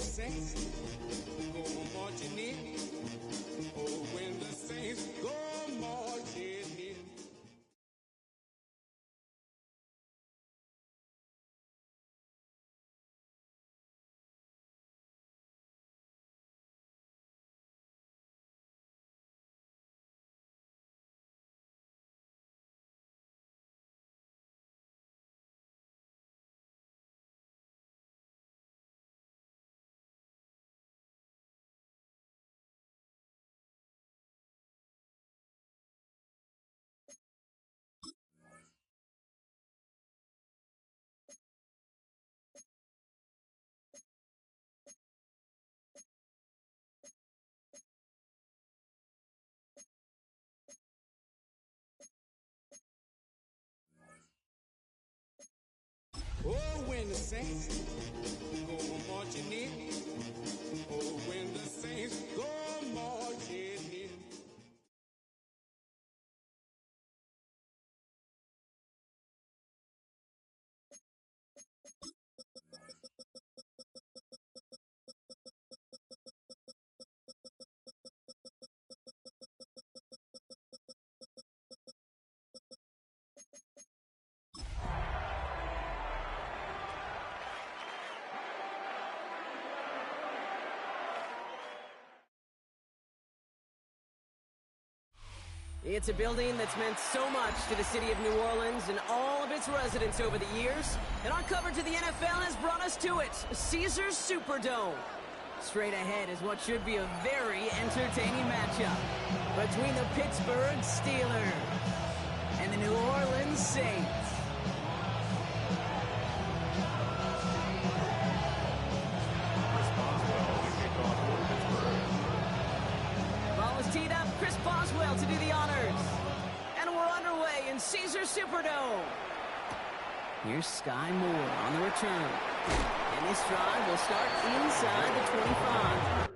Saints go marching in. Oh, when the Saints go marching in. Oh, when the Saints go marching in. Oh, when the Saints go marching in. It's a building that's meant so much to the city of New Orleans and all of its residents over the years. And our coverage of the NFL has brought us to it, Caesars Superdome. Straight ahead is what should be a very entertaining matchup between the Pittsburgh Steelers and the New Orleans Saints. Ball is teed up. Chris Boswell to do the honors. And we're underway in Caesars Superdome. Here's Sky Moore on the return. And this drive will start inside the 25.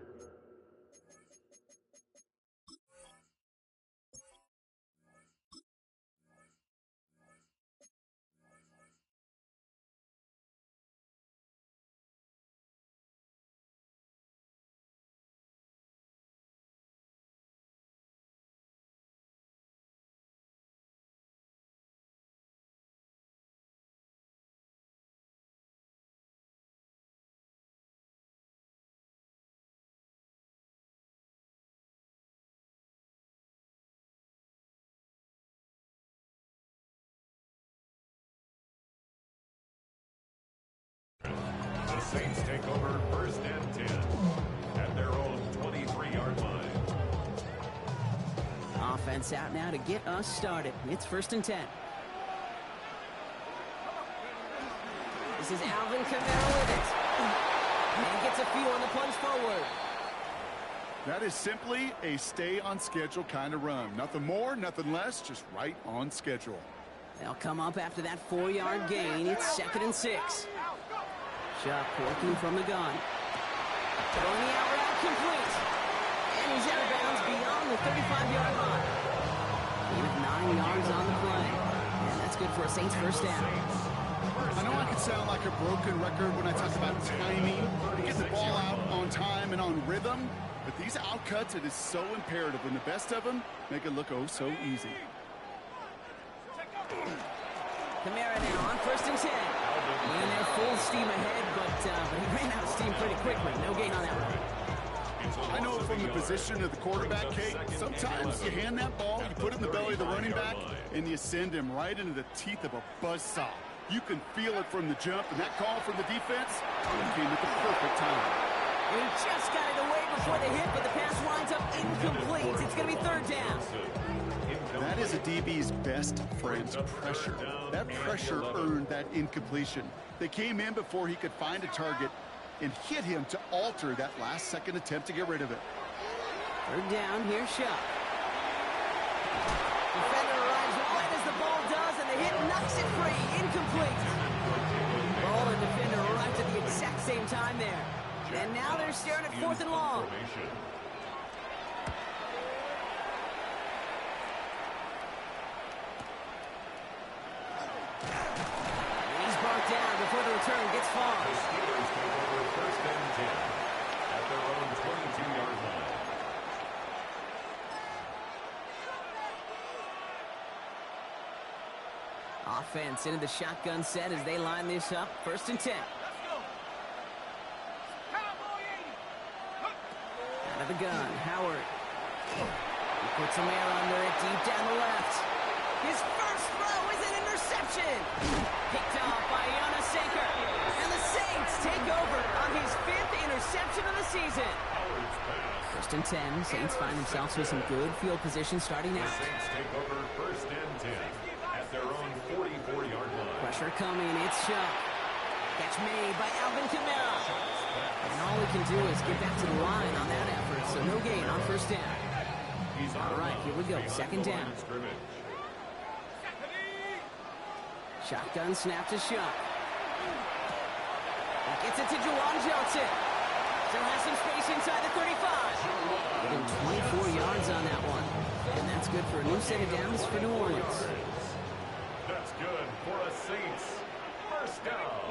The Saints take over first and 10 at their own 23-yard line. Offense out now to get us started. It's first and 10. This is Alvin Kamara with it. And gets a few on the plunge forward. That is simply a stay-on-schedule kind of run. Nothing more, nothing less, just right on schedule. They'll come up after that 4-yard gain. It's second and 6. Chuck working from the gun. Throwing the out route complete. And he's out of bounds beyond the 35-yard line. Gain of 9 yards on the play. And that's good for a Saints first down. I know I can sound like a broken record when I talk about timing, getting the ball out on time and on rhythm, but these outcuts, it is so imperative, and the best of them make it look oh so easy. Kamara now on first and 10. And they're full steam ahead, but he ran out of steam pretty quickly. No gain on that one. I know from the position of the quarterback, Kate, sometimes you hand that ball, you put it in the belly of the running back, and you send him right into the teeth of a buzzsaw. You can feel it from the jump, and that call from the defense came at the perfect time. And he just got it away before the hit, but the pass winds up incomplete. It's going to be third down. That is a DB's best friend, pressure. That pressure earned that incompletion. They came in before he could find a target and hit him to alter that last-second attempt to get rid of it. Third down, here's Shuck. Defender arrives right as the ball does, and the hit knocks it free. Incomplete. Ball and defender arrived at the exact same time there. And now they're staring at fourth and long. He's brought down before the return gets far. The Steelers take over first and 10 their own 22-yard line. Offense into the shotgun set as they line this up. 1st and 10. Out of the gun, Howard. He puts some air under it, deep down the left. His first throw is an interception. Picked off by Saker. And the Saints take over on his 5th interception of the season. 1st and 10. Saints find themselves with some good field position starting out. The Saints take over 1st and 10 at their own 44-yard line. Pressure coming, it's Shuck. Catch made by Alvin Kamara. And all he can do is get back to the line on that effort, so no gain on 1st down. All right, here we go, 2nd down. Shotgun snap to Shuck. He gets it to Juwan Johnson. Still has some space inside the 35. Within 24 yards on that one. And that's good for a new set of downs for New Orleans. That's good for a Saints 1st down.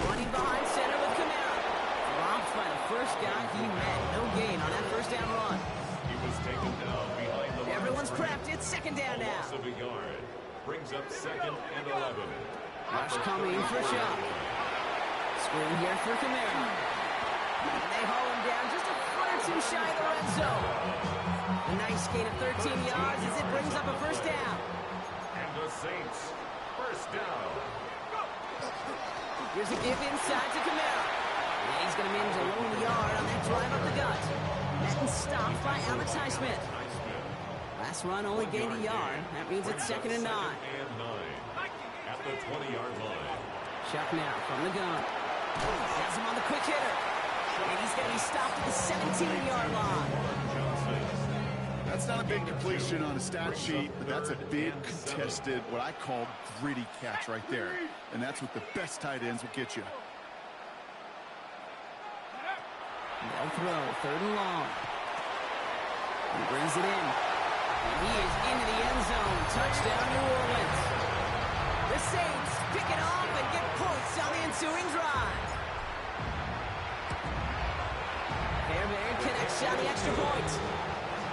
Running behind center with Kamara. Dropped by the first guy he met. No gain on that 1st down run. He was taken down behind the line. Everyone's prepped. It's 2nd down now. Loss of a yard. Brings up 2nd and 11. Rush coming for Shuck. Screen here for Kamara. And they haul him down just a foot or two shy of the red zone. A nice gain of 13 yards as it brings up a 1st down. And the Saints 1st down. Here's a give inside to Kamara. And he's going to manage a low yard on that drive up the gut. Met and stopped by Alex Highsmith. Last run only gained a yard. That means it's 2nd and 9. At the 20-yard line. Shuck now from the gun. Has him on the quick hitter. And he's going to be stopped at the 17-yard line. That's not a big completion on a stat sheet, but that's a big contested, what I call gritty catch right there. And that's what the best tight ends will get you. No throw, 3rd and long. He brings it in. And he is into the end zone. Touchdown, New Orleans. The Saints pick it off and get points on the ensuing drive. Fairbairn connects on the extra point.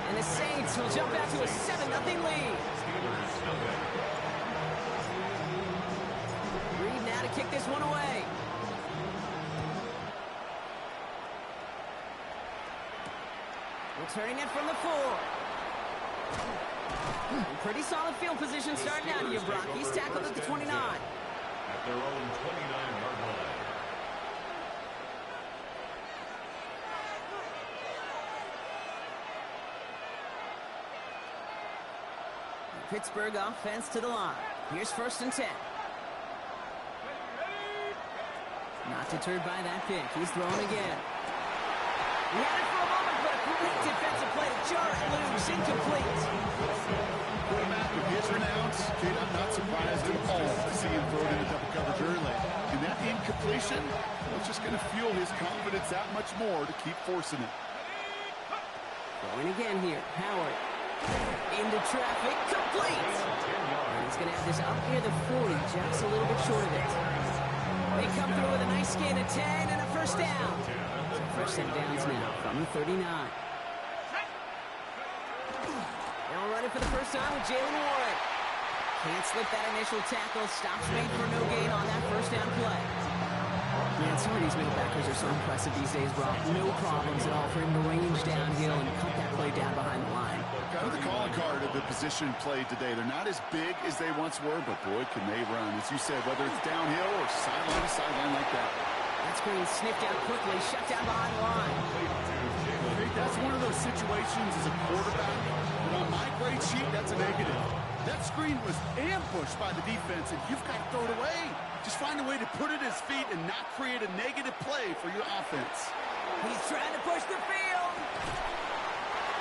And the Saints will jump out to a 7-0 lead. Reed now to kick this one away. Returning it from the 4. Pretty solid field position starting out here, Brock. He's tackled at the 29. At their own 29-yard line. Pittsburgh offense to the line. Here's 1st and 10. Not deterred by that pick. He's throwing again. He had it for a moment, but a great defensive play to jar it loose. Incomplete. Quarterback with his renounce, kid, I'm not surprised at all to see him throw it into double coverage early. And that incompletion was just going to fuel his confidence that much more to keep forcing it. Going again here. Howard. Into traffic. Complete. And he's going to have this up near the 40, just a little bit short of it. They come through with a nice gain of 10 and a 1st down. So 1st set downs now from the 39. They'll run it for the 1st time with Jalen Warren. Can't slip that initial tackle. Stops made for no gain on that 1st down play. Man, some of these middle backers are so impressive these days, Brock. No problems at all for him to range downhill and cut that play down behind the line. Kind of the calling card of the position played today. They're not as big as they once were, but boy, can they run. As you said, whether it's downhill or sideline to sideline like that. That screen sniffed out quickly, shut down behind the line. Hey, that's one of those situations as a quarterback. And on my grade sheet, that's a negative. That screen was ambushed by the defense, and you've got to throw it away. Just find a way to put it at his feet and not create a negative play for your offense. He's trying to push the field.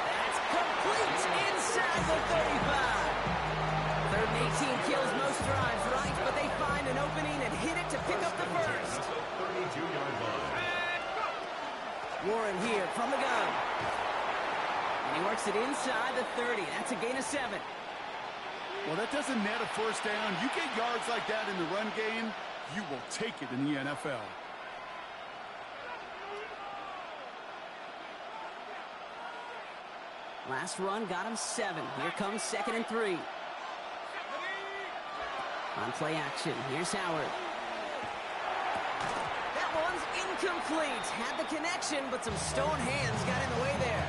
That's complete inside the 35. 3rd and 18 kills most drives, right? But they find an opening and hit it to pick up the 1st. 32-yard line. Warren here from the gun. And he works it inside the 30. That's a gain of 7. Well, that doesn't net a 1st down. You get yards like that in the run game, you will take it in the NFL. Last run got him 7. Here comes 2nd and 3. On play action, here's Howard. That one's incomplete. Had the connection, but some stone hands got in the way there.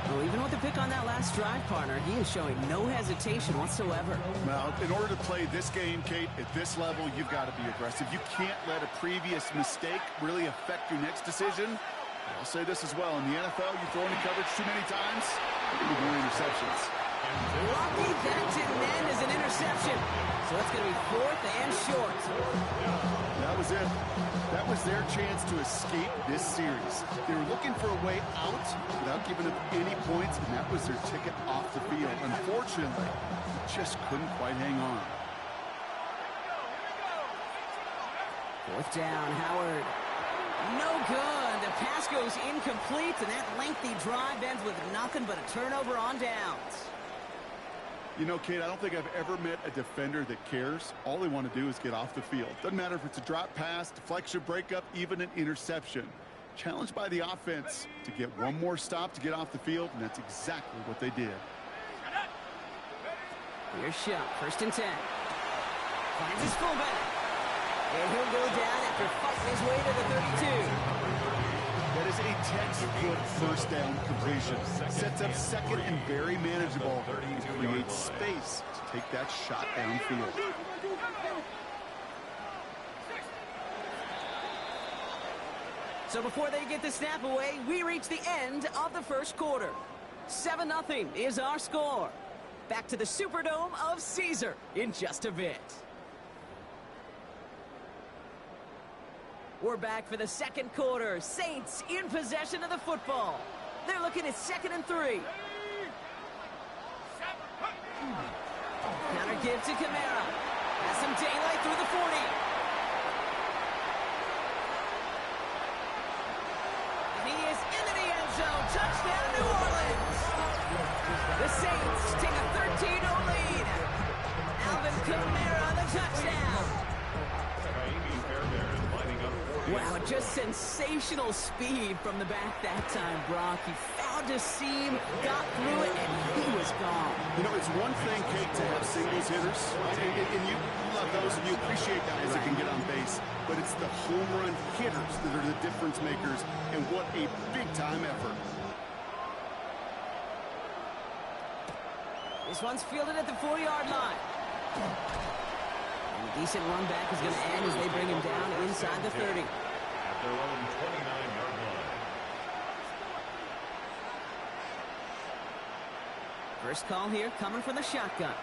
Well, even with the pick on that last drive, partner, he is showing no hesitation whatsoever. Well, in order to play this game, Kate, at this level, you've got to be aggressive. You can't let a previous mistake really affect your next decision. I'll say this as well. In the NFL, you throw into coverage too many times, you're more interceptions. Lucky that didn't end as an interception. So it's going to be 4th and short. That was it. That was their chance to escape this series. They were looking for a way out without giving up any points, and that was their ticket off the field. Unfortunately, they just couldn't quite hang on. 4th down, Howard. No good. The pass goes incomplete, and that lengthy drive ends with nothing but a turnover on downs. You know, Kate, I don't think I've ever met a defender that cares. All they want to do is get off the field. Doesn't matter if it's a drop pass, deflection, breakup, even an interception. Challenged by the offense to get one more stop to get off the field, and that's exactly what they did. Here's Shuck, 1st and 10. Finds his fullback. And he'll go down after fighting his way to the 32. That is a textbook 1st down completion. Sets up 2nd and very manageable. It creates space to take that shot downfield. So before they get the snap away, we reach the end of the 1st quarter. 7-0 is our score. Back to the Superdome of Caesar in just a bit. We're back for the 2nd quarter. Saints in possession of the football. They're looking at 2nd and 3. Counter give to Kamara. Has some daylight through the 40. And he is into the end zone. Touchdown, New Orleans. The Saints take a 13-0 lead. Alvin Kamara, the touchdown. Wow, just sensational speed from the back that time, Brock. He found a seam, got through it, and he was gone. You know, it's one thing, Kate, to have singles hitters, and you love those, and you appreciate guys that can get on base, but it's the home run hitters that are the difference makers, and what a big-time effort. This one's fielded at the 4-yard line. And a decent run back is going to end as they bring him down inside the 30. At their own 29-yard line. First call here coming from the shotgun.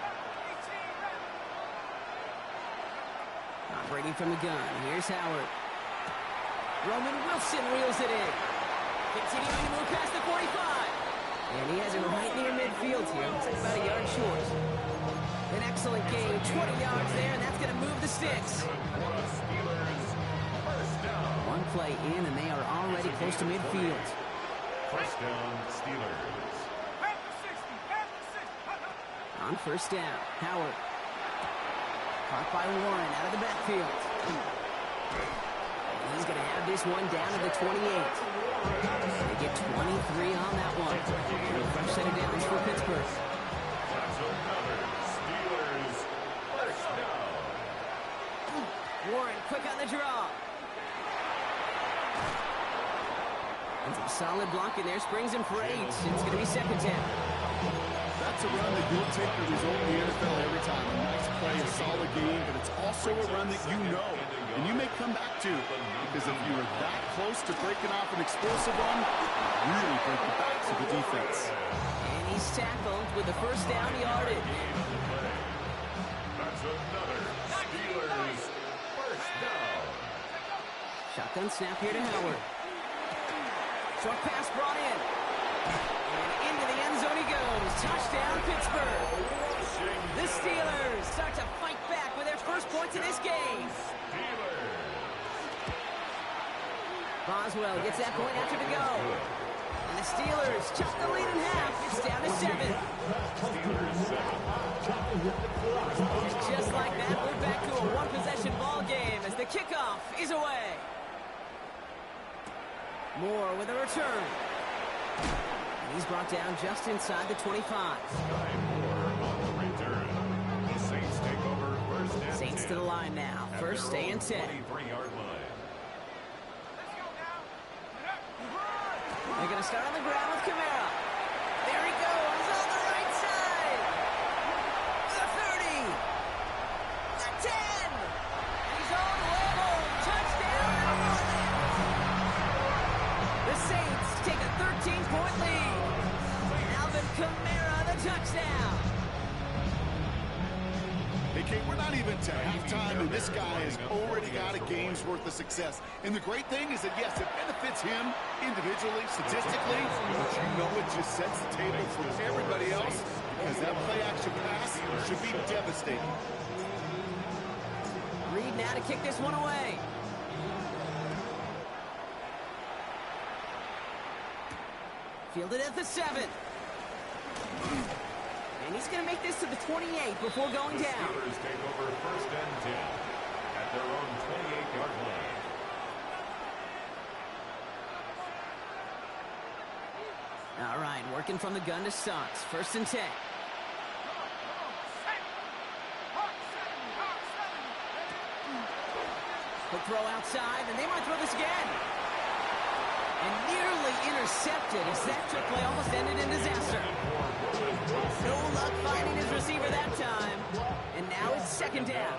Operating from the gun. Here's Howard. Roman Wilson reels it in. Continuing to move past the 45. And he has it right near midfield here. It's like about a yard short. An excellent game, 20 yards there, and that's going to move the sticks. One play in, and they are already close to midfield. 1st down, Steelers. On 1st down, Howard. Caught by Warren out of the backfield. And he's going to have this one down to the 28. They get 23 on that one. And a fresh set of downs for Pittsburgh. Warren quick on the draw. And some solid blocking there. Springs him for 8. It's going to be 2nd down. That's a run that you'll take the result in the NFL every time. A nice play, a solid game, but it's also a run that you know and you may come back to, because if you were that close to breaking off an explosive run, you really break the backs of the defense. And he's tackled with the 1st down yardage. That's another Steelers 1st down. Shotgun snap here to Howard. Short pass brought in. And into the end zone he goes. Touchdown, Pittsburgh. The Steelers start to fight back with their first points in this game. Boswell gets that point after the go. And the Steelers chop the lead in half. It's down to 7. Just like that, we're back to a one-possession ball game as the kickoff is away. Moore with a return. And he's brought down just inside the 25. Time for on the return. The Saints take over first and 10. Saints to the line now. First and 10. 23-yard line. They're going to start on the ground with Kamara. There he goes on the right side. The 30. The 10. He's on the way home. Touchdown, New Orleans. The Saints take a 13-point lead. Alvin Kamara, the touchdown. Hey, Kate, we're not even to halftime, and this guy has already got a game's worth of success. And the great thing is that, yes, it benefits him individually, statistically, but you know it just sets the table for everybody else, because that play-action pass should be devastating. Reed now to kick this one away. Fielded at the 7. And he's going to make this to the 28 before going The down. Steelers take over first and 10 at their own 28-yard line. All right, working from the gun to Suggs. First and 10. Quick throw outside, and they might throw this again. And nearly intercepted as that trick play almost ended in disaster. No luck finding his receiver that time. And now it's second down.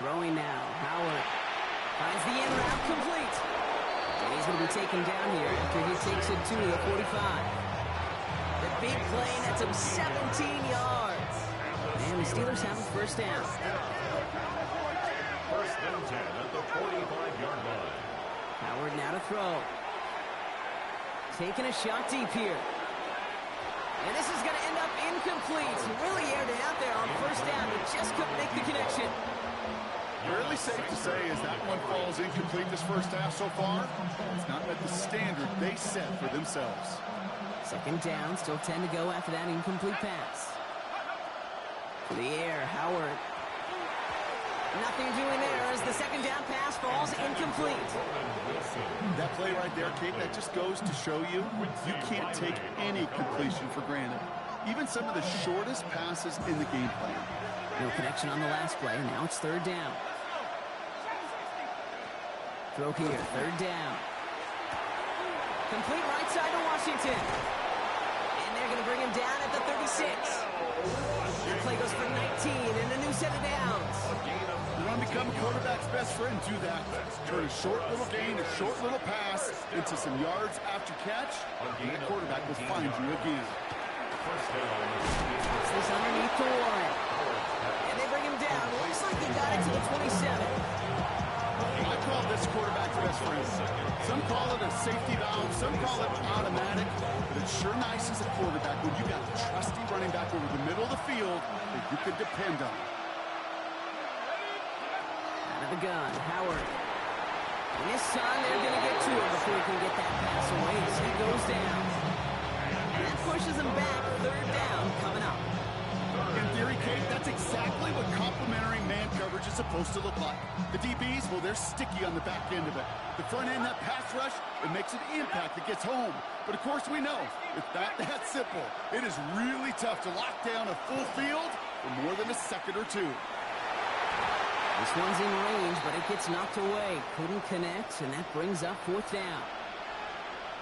Throwing now. Howard finds the in route complete. And he's going to be taken down here after he takes it to the 45. The big play nets him 17 yards. And the Steelers have a first down. First and 10 at the 45-yard line. Howard now to throw. Taking a shot deep here. And this is going to end up incomplete. Really aired it out there on first down, but just couldn't make the connection. Fairly safe to say as that one falls incomplete this first half so far, it's not met the standard they set for themselves. Second down, still 10 to go after that incomplete pass. To the air, Howard. Nothing doing there as the second down pass falls incomplete. That play right there, Kate, that just goes to show you can't take any completion for granted. Even some of the shortest passes in the game plan. No connection on the last play, and now it's third down. Throw here, third down. Complete right side to Washington. And they're going to bring him down at the 36. That play goes for 19 and a new set of downs. You want to become a quarterback's best friend? Do that. Turn a short little gain, a short little pass into some yards after catch, and that quarterback will find you again. Puts this underneath to Warren. And they bring him down. Looks like they got it to the 27. I call this quarterback's best friend. Some call it a safety valve, some call it automatic, but it's sure nice as a quarterback when you got a trusty running back over the middle of the field that you can depend on. Out of the gun, Howard. And this time they're going to get to him before he can get that pass away as he goes down. That pushes him back. Third down coming up. In theory, Kate, that's exactly what complementary man coverage is supposed to look like. The DBs, well, they're sticky on the back end of it. The front end, that pass rush, it makes an impact that gets home. But, of course, we know it's not that simple. It is really tough to lock down a full field for more than a second or two. This one's in range, but it gets knocked away. Couldn't connect, and that brings up fourth down.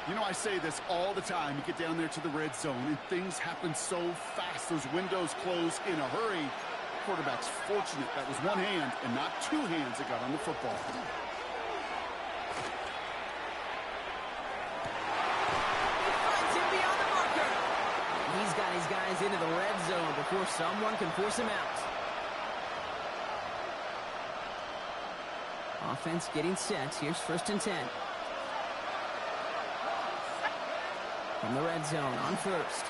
You know, I say this all the time. You get down there to the red zone, and things happen so fast. Those windows close in a hurry. Quarterback's fortunate that was one hand and not two hands that got on the football. He finds him beyond the marker. He's got his guys into the red zone before someone can force him out. Offense getting set. Here's first and 10. From the red zone on first.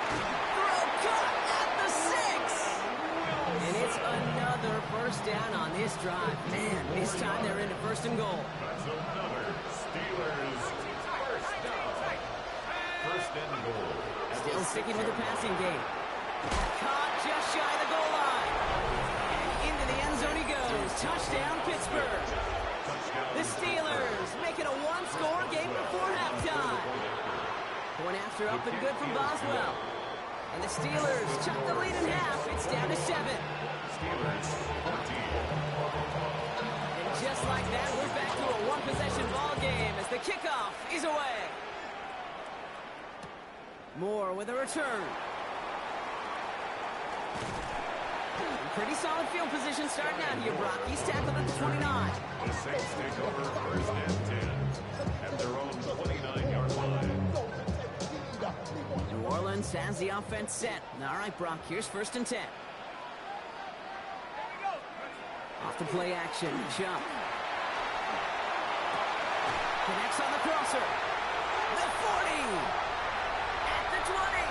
Throw caught at the 6. And it's another first down on this drive. Man, this time they're into first and goal. That's another Steelers first down. First and goal. Still sticking with the passing game. Caught just shy of the goal line. goes. Touchdown, Pittsburgh. The Steelers make it a one-score game before halftime. Point after up and good from Boswell. And the Steelers chop the lead in half. It's down to 7. Steelers 14. And just like that, we're back to a one-possession ball game as the kickoff is away. Moore with a return. Pretty solid field position starting out here, Brock. He's tackled at the 29. The Saints take over first and 10 at their own 29-yard line. New Orleans has the offense set. All right, Brock, here's first and 10. Off the play action, jump. Connects on the crosser. The 40. At the 20.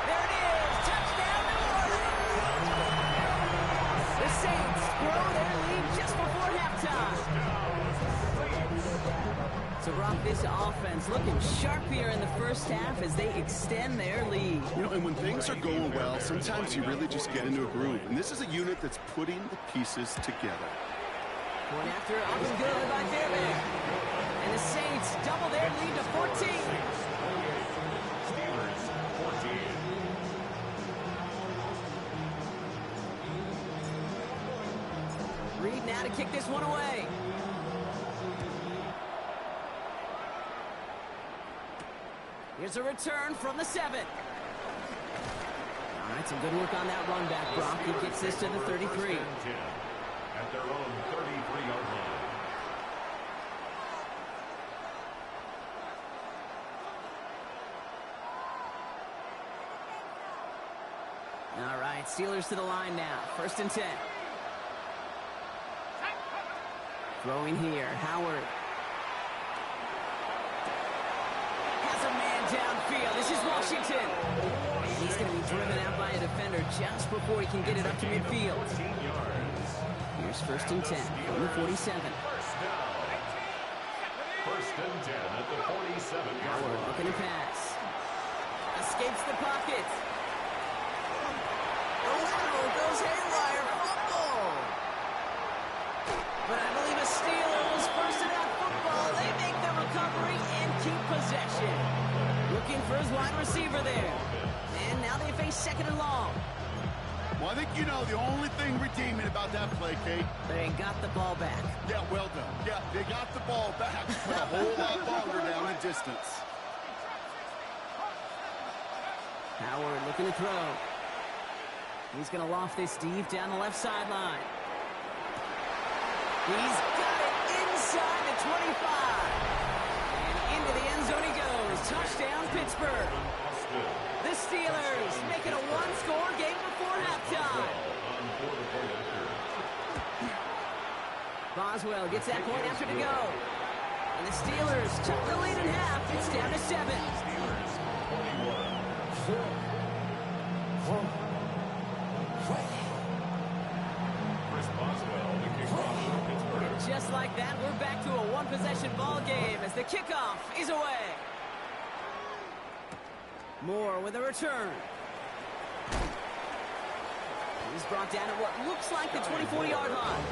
There it is. Touchdown, New Orleans. The Saints grow their lead just before halftime. So, Brock, this offense looking sharp here in the first half as they extend their lead. You know, and when things are going well, sometimes you really just get into a groove. And this is a unit that's putting the pieces together. Point after up and good by Fairbairn. And the Saints double their lead to 14. Steelers 14. Reed now to kick this one away. Here's a return from the 7. All right, some good work on that run back, Brock. He gets this to the 33. At their own 33-yard line. All right, Steelers to the line now. First and 10. Throwing here, Howard. Has a man downfield. This is Washington. And he's going to be driven out by a defender just before he can get it up to midfield. 14 yards. Here's first and 10 from the 47. First down. First and 10 at the 47-yard Howard line. looking to pass. Escapes the pocket. The lateral goes haywire. Fumble. But I believe a Steelers first in that football. They make the recovery and keep possession. Looking for his wide receiver there. And now they face second and long. Well, I think you know the only thing redeeming about that play, Kate. They got the ball back. Yeah, well done. Yeah, they got the ball back, but a whole lot longer down in distance. Howard looking to throw. He's going to loft this deep down the left sideline. He's got it inside the 25. And into the end zone he goes. Touchdown, Pittsburgh. The Steelers make it a one-score game before halftime. Boswell gets that point after to go. And the Steelers took the lead in half. It's down to 7. Steelers 41. Chris Boswell, the kickoff for Pittsburgh. Just like that, we're back to a one-possession ball game as the kickoff is away. Moore with a return. He's brought down at what looks like the 24-yard line.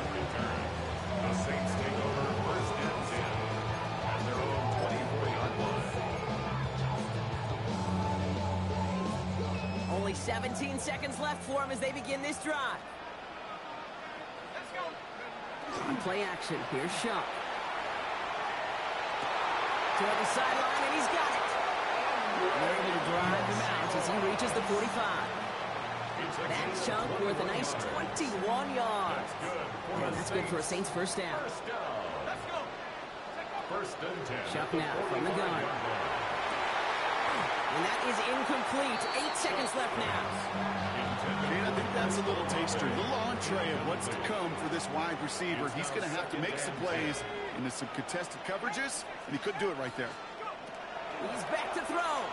The Saints take over first and 10 at their own 24-yard line. Only 17 seconds left for him as they begin this drive. On play action, here's Shuck. Toward the sideline, and he's got it. They're able to drive him out as he reaches the 45. That chunk worth a nice 21 yards. And that's good for a Saints first down. First and 10. Shuck now from the gun. And that is incomplete. 8 seconds left now. And I think that's a little taster, a little entree of what's to come for this wide receiver. He's going to have to make some plays into some contested coverages, and he couldn't do it right there. He's back to throw.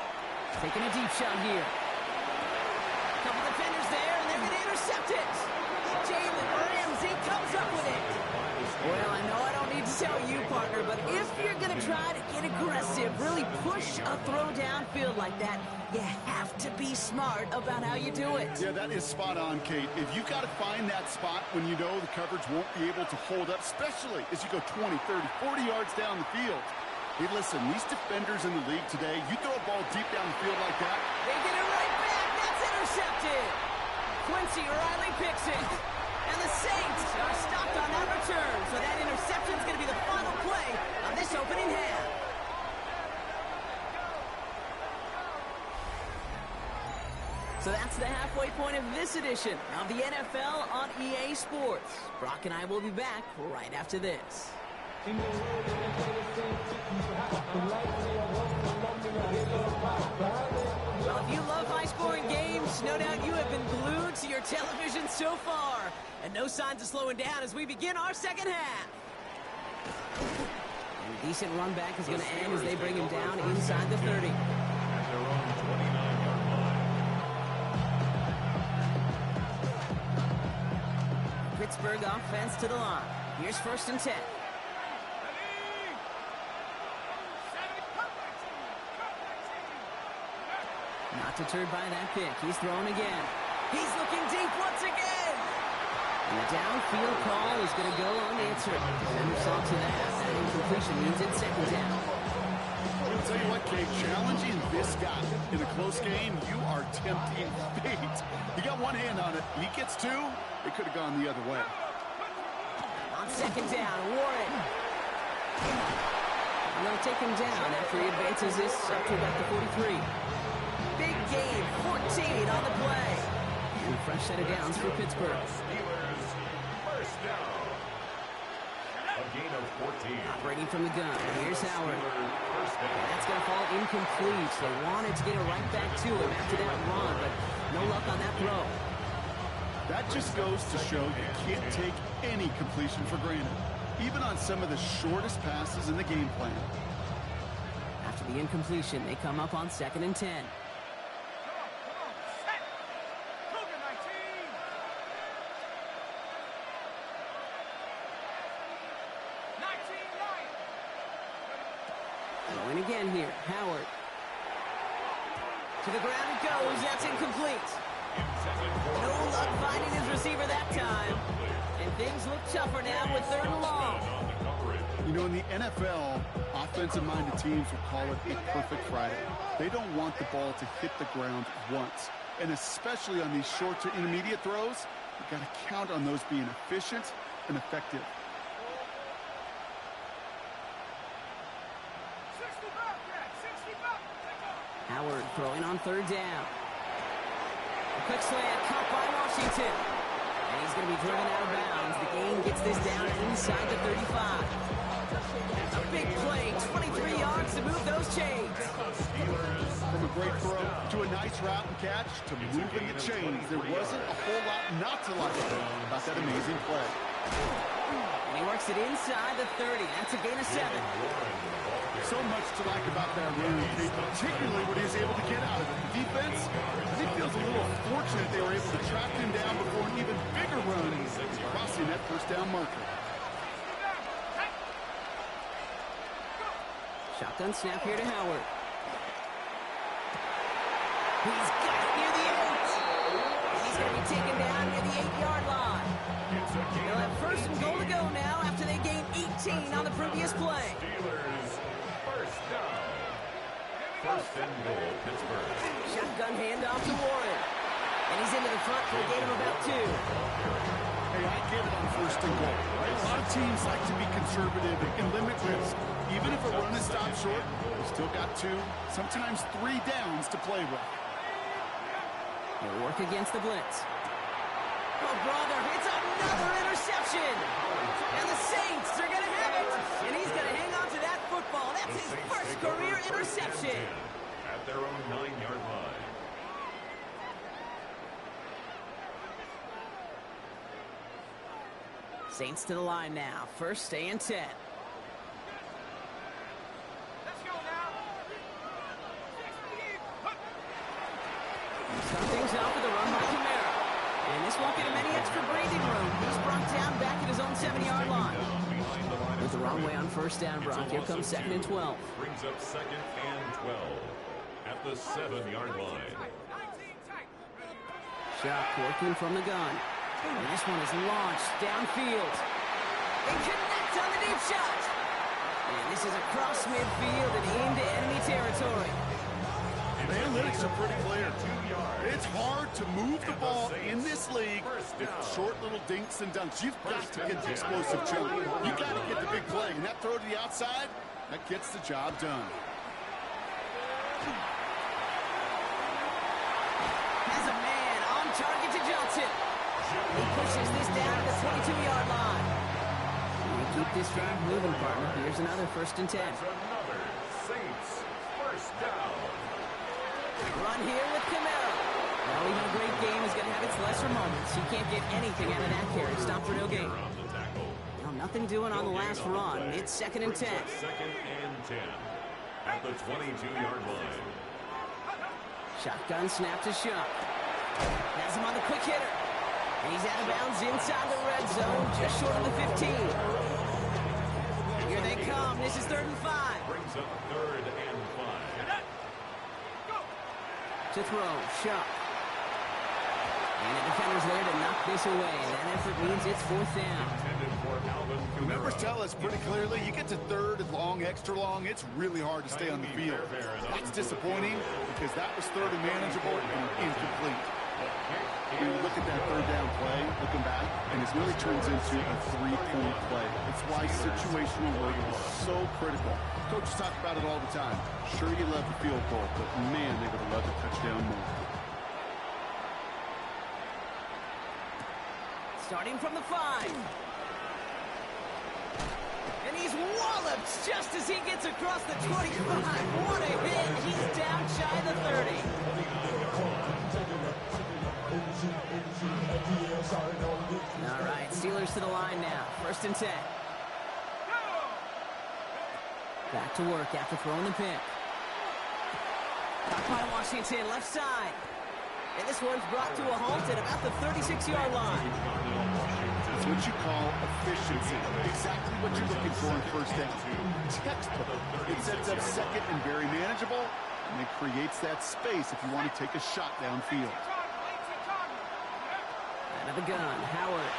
Taking a deep shot here. Couple defenders there, and they're going to intercept it. Jalen Ramsey comes up with it. Well, I know I don't need to tell you, partner, but if you're going to try to get aggressive, really push a throw downfield like that, you have to be smart about how you do it. Yeah, that is spot on, Kate. If you've got to find that spot when you know the coverage won't be able to hold up, especially as you go 20, 30, 40 yards down the field. Hey, listen, these defenders in the league today, you throw a ball deep down the field like that. They get it right back. That's intercepted. Quincy Riley picks it. And the Saints are stopped on that return. So that interception is going to be the final play of this opening half. So that's the halfway point of this edition of the NFL on EA Sports. Brock and I will be back right after this. Well, if you love high-scoring games, no doubt you have been glued to your television so far. And no signs of slowing down as we begin our second half. And a decent run back is going to end as they bring him down inside the 30. At their own 29-yard line. Pittsburgh offense to the line. Here's 1st and 10. Not deterred by that pick. He's thrown again. He's looking deep once again. And the downfield call is going to go unanswered. Defender saw to that. That incompletion means it's 2nd down. I'll tell you what, Kate, challenging this guy in a close game, you are tempting fate. He got one hand on it. He gets two. It could have gone the other way. On 2nd down, Warren. And they'll take him down after he advances this up to about the 43. Big game, 14 on the play. And a fresh set of downs for Pittsburgh. Steelers, 1st down. A gain of 14. Operating from the gun. Here's Howard. First down. That's going to fall incomplete. They wanted to get it right back to him after that run, but no luck on that throw. That just goes to show you can't take any completion for granted, even on some of the shortest passes in the game plan. After the incompletion, they come up on 2nd and 10. Going again here, Howard. To the ground it goes, that's incomplete. No luck finding his receiver that time. And things look tougher now with 3rd and long. You know, in the NFL, offensive-minded teams will call it a perfect Friday. They don't want the ball to hit the ground once. And especially on these short to intermediate throws, you've got to count on those being efficient and effective. Howard throwing on 3rd down. A quick slant caught by Washington. And he's going to be driven out of bounds. The gain gets this down inside the 35. A big play, 23 yards to move those chains. From a great throw to a nice route and catch to moving the chains, there wasn't a whole lot not to like about that amazing play. And he works it inside the 30. That's a gain of 7. So much to like about that run, particularly what he was able to get out of it. The defense, I think, feels a little fortunate they were able to track him down before an even bigger run, crossing that 1st down marker. Shotgun snap here to Howard. He's got it near the 8. He's going to be taken down near the 8-yard line. They'll have 1st and goal to go now after they gained 18 on the previous play. Steelers, 1st down. 1st and goal, Pittsburgh. Shotgun handoff to Warren. And he's into the front for a gain of about 2. Hey, I get it on 1st and goal, right? A lot of teams like to be conservative and limit risk. Even if a run is stopped short, we've still got 2, sometimes 3 downs to play with. He'll work against the blitz. Oh, brother, it's another interception. And the Saints are going to have it. And he's going to hang on to that football. That's his first career interception. At their own 9-yard line. Saints to the line now. 1st and 10. Start things off with a run by Kamara. And this won't get him any extra breathing room. He's brought down back at his own 7-yard line. Went the wrong way on first down, Brock. Here comes 2nd and 12. Brings up 2nd and 12 at the 7-yard line. Shot working from the gun. And this one is launched downfield. They connect on the deep shot. And this is across midfield and into enemy territory. The analytics are pretty clear. It's hard to move the ball in this league with short little dinks and dunks. You've got to get the explosive jump. You've got to get the big play. And that throw to the outside, that gets the job done. Has a man on target to Johnson. He pushes this down to the 22-yard line. You keep this drive moving, partner. Here's another 1st and 10. Another Saints first down. Run here with Camaro. Well, even a great game is going to have its lesser moments. He can't get anything out of that carry. Stop for no gain. Well, nothing doing on the last run. It's 2nd and 10. 2nd and 10 at the 22-yard line. Shotgun snap to Shuck. Has him on the quick hitter. And he's out of bounds inside the red zone, just short of the 15. Here they come. This is 3rd and 5. Brings up 3rd and 5. To throw, Shuck. And the defender's there to knock this away. That effort means it's 4th down. The numbers tell us pretty clearly, you get to 3rd and long, extra long, it's really hard to stay on the field. That's disappointing because that was 3rd and manageable and incomplete. When you look at that 3rd down play, looking back, and it really turns into a 3-point play. It's why situational work is so critical. Coaches talk about it all the time. Sure, you love the field goal, but man, they would have loved a touchdown more. Starting from the 5. And he's walloped just as he gets across the 25. What a hit. He's down shy of the 30. All right, Steelers to the line now. 1st and 10. Back to work after throwing the pick. Caught by Washington, left side. And this one's brought to a halt at about the 36-yard line. It's what you call efficiency. Exactly what you're looking for in 1st down. Textbook. It sets up 2nd and very manageable, and it creates that space if you want to take a shot downfield. Out of the gun, Howard.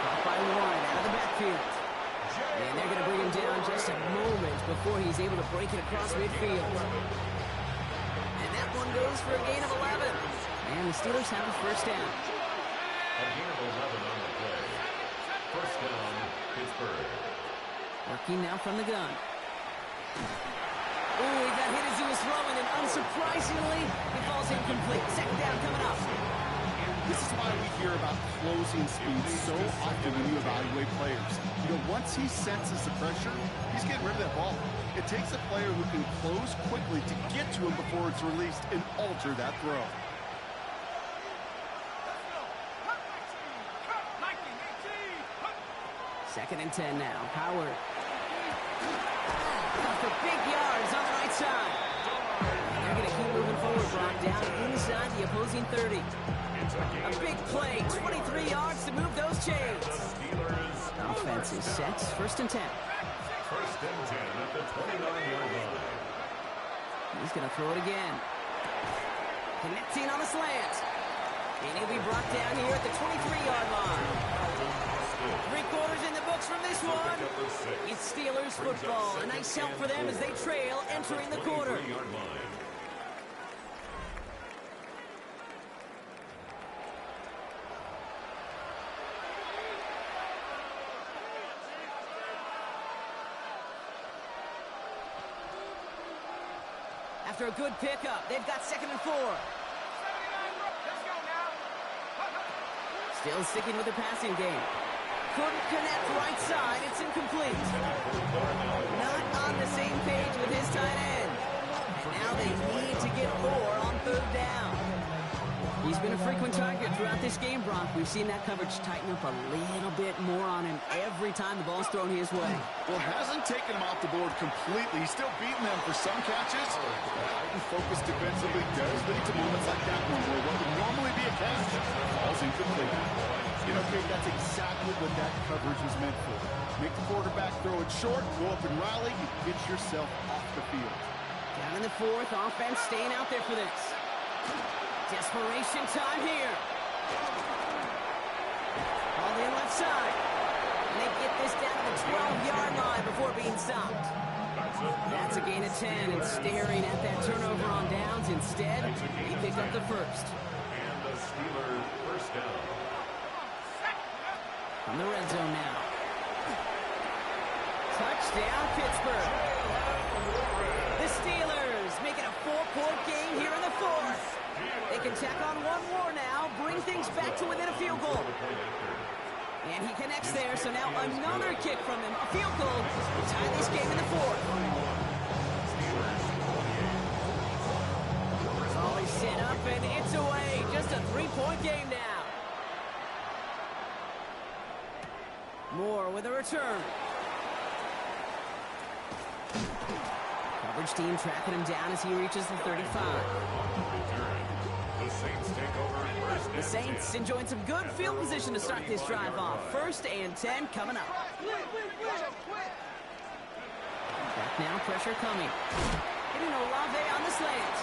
Caught by Warren out of the backfield. And they're going to bring him down just a moment before he's able to break it across midfield. And that one goes for a gain of 11. And the Steelers have a 1st down. A gain of 11 on the play. 1st down, Pittsburgh. Working now from the gun. Ooh, he got hit as he was throwing, and unsurprisingly, he falls incomplete. 2nd down coming up. This is why we hear about closing speed so often when you evaluate players. You know, once he senses the pressure, he's getting rid of that ball. It takes a player who can close quickly to get to him before it's released and alter that throw. Second and 10 now. Howard. For big yards on the right side. They're going to keep moving forward, Brock, down inside the opposing 30. A big play, 23 yards to move those chains. Offense is set. 1st and 10. 1st and 10 at the 29-yard line. He's going to throw it again. Connecting on the slant. And he'll be brought down here at the 23-yard line. 3/4 in the books from this one. It's Steelers football. A nice help for them as they trail entering the quarter. After a good pickup, they've got 2nd and 4. Still sticking with the passing game. Couldn't connect right side. It's incomplete. Not on the same page with his tight end. And now they need to get 4 on 3rd down. He's been a frequent target throughout this game, Brock. We've seen that coverage tighten up a little bit more on him every time the ball's thrown his way. Well, it hasn't taken him off the board completely. He's still beating them for some catches. Heightened focus defensively does lead to moments like that one where what would normally be a catch falls incomplete. You know, Kate, that's exactly what that coverage was meant for. Make the quarterback throw it short, go up and rally, and get yourself off the field. Down in the fourth, offense staying out there for this. Desperation time here. All in left side. And they get this down to the 12-yard line before being stopped. That's a gain of 10, and staring at that turnover on downs. Instead, he picked up the first. And the Steelers first down. From the red zone now. Touchdown, Pittsburgh. The Steelers make it a 4-point game here in the fourth. They can tack on one more now, bring things back to within a field goal. And he connects there, so now another kick from him. A field goal to tie this game in the fourth. Volley set up, and it's away. Just a 3-point game now. Moore with a return. Coverage team tracking him down as he reaches the 35. The Saints take over first and The Saints enjoying some good field position to start this drive off. 1st and 10 coming up. Back now, pressure coming. Hitting Olave on the slant.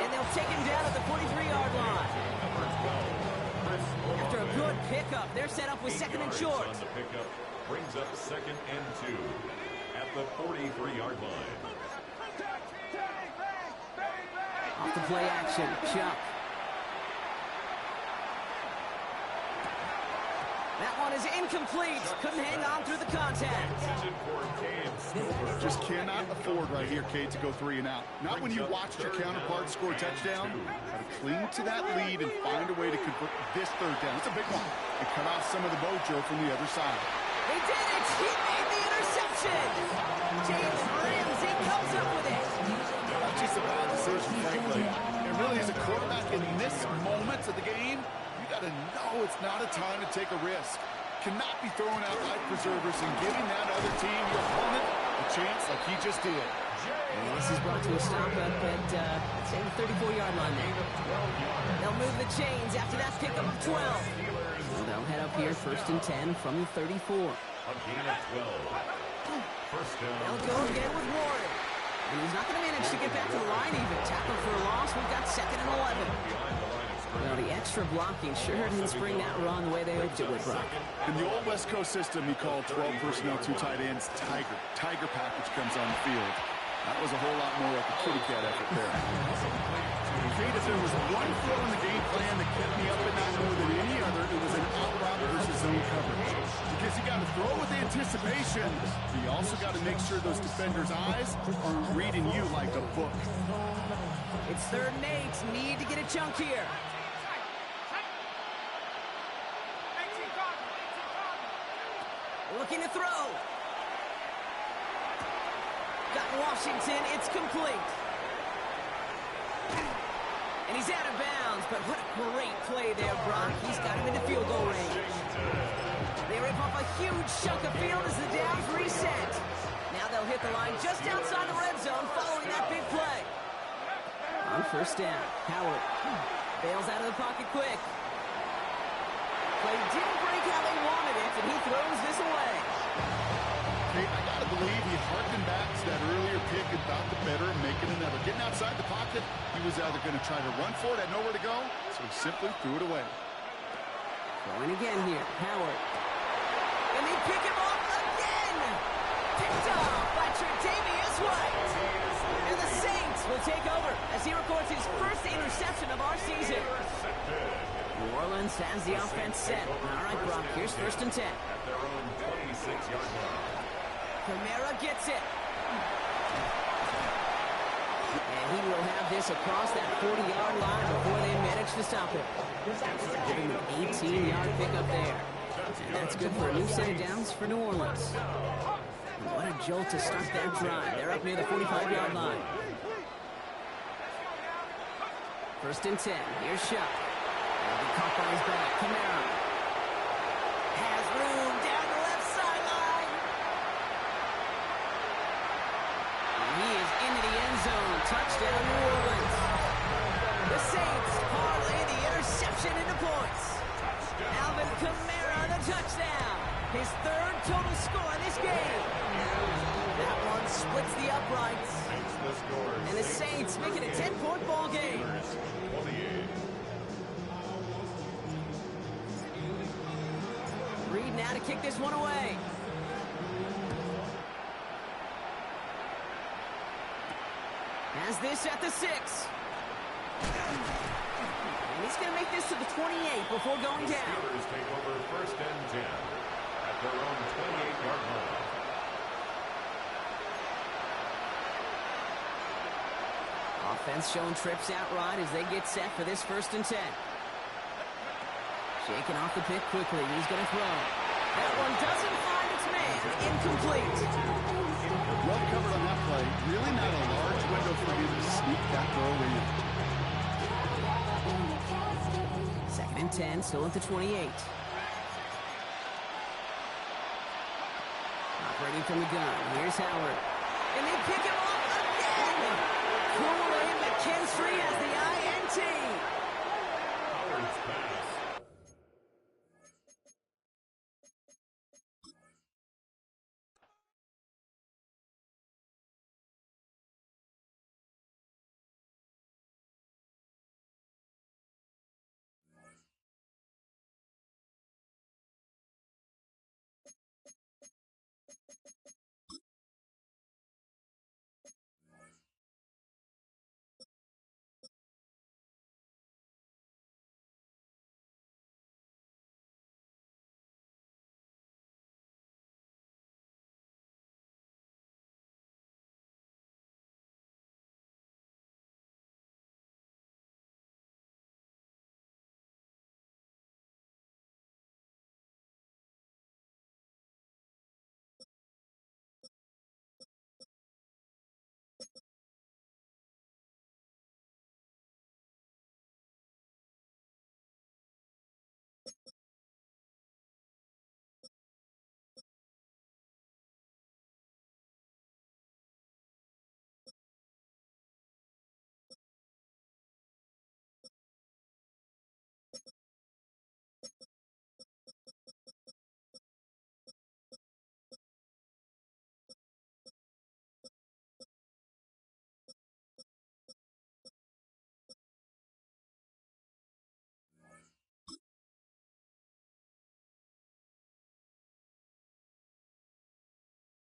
And they'll take him down at the 43-yard line. After a good pickup, they're set up with 2nd and short. On the pickup brings up 2nd and 2 at the 43-yard line. Off the play action, Chuck. That one is incomplete. Couldn't hang on through the contact. Just cannot afford right here, Kate, to go 3 and out. Not when you watched your counterpart score a touchdown. Got to cling to that lead and find a way to convert this 3rd down. It's a big one. And cut off some of the mojo from the other side. They did it! He made the interception! James Ramsey comes up with it. Not just a bad decision, frankly. And really, as a quarterback in this moment of the game, you got to know it's not a time to take a risk. Cannot be throwing out life preservers and giving that other team, your opponent, a chance like he just did. And this is brought to a stop up at, say, the 34-yard line there. They'll move the chains after that pickup of 12. So they'll head up here 1st and 10 from the 34. A gain of 12. First down. They'll go again with Warren. And he's not going to manage to get back to the line even. Tackle for a loss. We've got 2nd and 11. Well, the extra blocking sure didn't spring that run the way they hoped it would, Brock. In the old West Coast system, he called 12 personnel, 2 tight ends, Tiger. Tiger package comes on the field. That was a whole lot more like a kitty cat effort there. Kate, if there was one flow in the game plan that kept me up at night more than any other, it was an out-route versus zone coverage. Because you got to throw with anticipation, but you also got to make sure those defenders' eyes aren't reading you like a book. It's 3rd and 8. Need to get a chunk here. Looking to throw. Got Washington. It's complete. And he's out of bounds, but what a great play there, Brock. He's got him into field goal range. They rip off a huge chunk of field as the downs reset. Now they'll hit the line just outside the red zone following that big play. On 1st down, Howard bails out of the pocket quick. Play didn't break how they wanted it, and he throws this away. Hey, I got to believe he harkened back to that earlier pick and thought the better of making another. Getting outside the pocket, he was either going to try to run for it, had nowhere to go, so he simply threw it away. Going again here, Howard. And they pick him off again! Picked off by Tre'Davious White. And the Saints will take over as he records his first interception of our season. New Orleans has the offense set. All right, Brock, here's 1st and 10. At their own 26-yard line. Kamara gets it. And he will have this across that 40-yard line before they manage to stop it. Give him an 18-yard pickup there. And that's good for a new set of downs for New Orleans. And what a jolt to start that drive. They're up near the 45-yard line. 1st and 10. Here's Shuck. Caught by his back. Kamara has room down the left sideline. And he is into the end zone. Touchdown, New Orleans. The Saints parlay the interception into points. Alvin Kamara, the touchdown. His third total score this game. That one splits the uprights. And the Saints make it a 10-point ball game. 28. Reed now to kick this one away. Has this at the 6. And he's going to make this to the 28 before going down. Steelers take over first and 10 at their own 28-yard line. Offense showing trips out right as they get set for this first and 10. Shaking off the pick quickly. He's going to throw. That one doesn't find its man. Incomplete. Well covered on that play. Really not a large window for you to sneak that throw in. Second and 10, still at the 28. Operating from the gun. Here's Howard. And they pick him off again. Kool-Aid McKinstry has the INT. Howard's pass